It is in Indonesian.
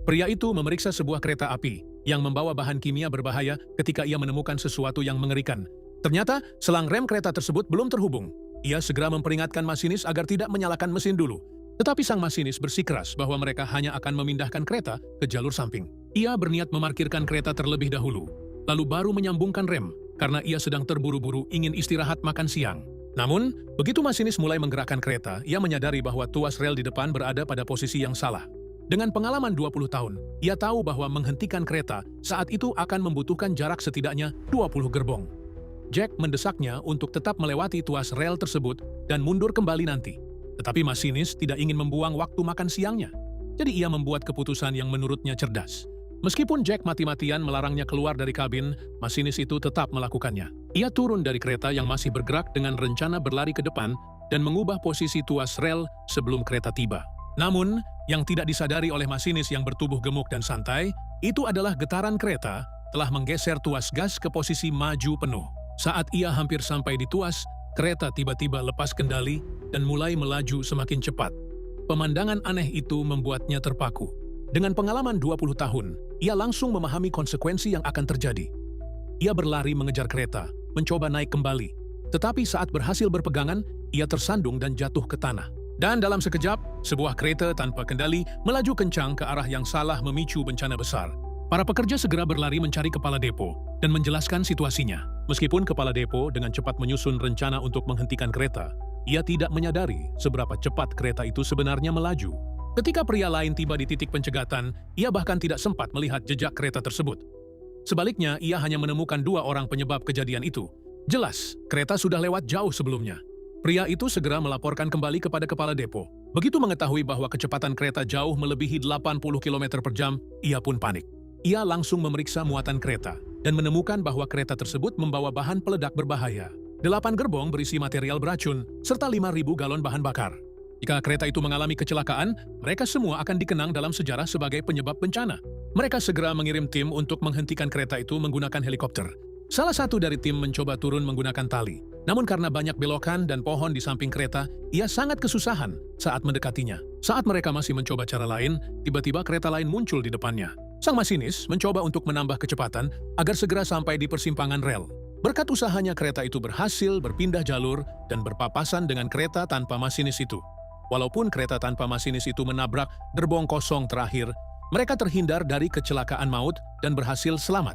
Pria itu memeriksa sebuah kereta api yang membawa bahan kimia berbahaya ketika ia menemukan sesuatu yang mengerikan. Ternyata, selang rem kereta tersebut belum terhubung. Ia segera memperingatkan masinis agar tidak menyalakan mesin dulu. Tetapi sang masinis bersikeras bahwa mereka hanya akan memindahkan kereta ke jalur samping. Ia berniat memarkirkan kereta terlebih dahulu, lalu baru menyambungkan rem karena ia sedang terburu-buru ingin istirahat makan siang. Namun, begitu masinis mulai menggerakkan kereta, ia menyadari bahwa tuas rel di depan berada pada posisi yang salah. Dengan pengalaman 20 tahun, ia tahu bahwa menghentikan kereta saat itu akan membutuhkan jarak setidaknya 20 gerbong. Jack mendesaknya untuk tetap melewati tuas rel tersebut dan mundur kembali nanti. Tetapi masinis tidak ingin membuang waktu makan siangnya. Jadi ia membuat keputusan yang menurutnya cerdas. Meskipun Jack mati-matian melarangnya keluar dari kabin, masinis itu tetap melakukannya. Ia turun dari kereta yang masih bergerak dengan rencana berlari ke depan dan mengubah posisi tuas rel sebelum kereta tiba. Namun, yang tidak disadari oleh masinis yang bertubuh gemuk dan santai, itu adalah getaran kereta telah menggeser tuas gas ke posisi maju penuh. Saat ia hampir sampai di tuas, kereta tiba-tiba lepas kendali dan mulai melaju semakin cepat. Pemandangan aneh itu membuatnya terpaku. Dengan pengalaman 20 tahun, ia langsung memahami konsekuensi yang akan terjadi. Ia berlari mengejar kereta, mencoba naik kembali. Tetapi saat berhasil berpegangan, ia tersandung dan jatuh ke tanah. Dan dalam sekejap, sebuah kereta tanpa kendali melaju kencang ke arah yang salah memicu bencana besar. Para pekerja segera berlari mencari kepala depo dan menjelaskan situasinya. Meskipun kepala depo dengan cepat menyusun rencana untuk menghentikan kereta, ia tidak menyadari seberapa cepat kereta itu sebenarnya melaju. Ketika pria lain tiba di titik pencegatan, ia bahkan tidak sempat melihat jejak kereta tersebut. Sebaliknya, ia hanya menemukan 2 orang penyebab kejadian itu. Jelas, kereta sudah lewat jauh sebelumnya. Pria itu segera melaporkan kembali kepada kepala depo. Begitu mengetahui bahwa kecepatan kereta jauh melebihi 80 km per jam, ia pun panik. Ia langsung memeriksa muatan kereta dan menemukan bahwa kereta tersebut membawa bahan peledak berbahaya. 8 gerbong berisi material beracun, serta 5.000 galon bahan bakar. Jika kereta itu mengalami kecelakaan, mereka semua akan dikenang dalam sejarah sebagai penyebab bencana. Mereka segera mengirim tim untuk menghentikan kereta itu menggunakan helikopter. Salah satu dari tim mencoba turun menggunakan tali. Namun karena banyak belokan dan pohon di samping kereta, ia sangat kesusahan saat mendekatinya. Saat mereka masih mencoba cara lain, tiba-tiba kereta lain muncul di depannya. Sang masinis mencoba untuk menambah kecepatan agar segera sampai di persimpangan rel. Berkat usahanya kereta itu berhasil berpindah jalur dan berpapasan dengan kereta tanpa masinis itu. Walaupun kereta tanpa masinis itu menabrak gerbong kosong terakhir, mereka terhindar dari kecelakaan maut dan berhasil selamat.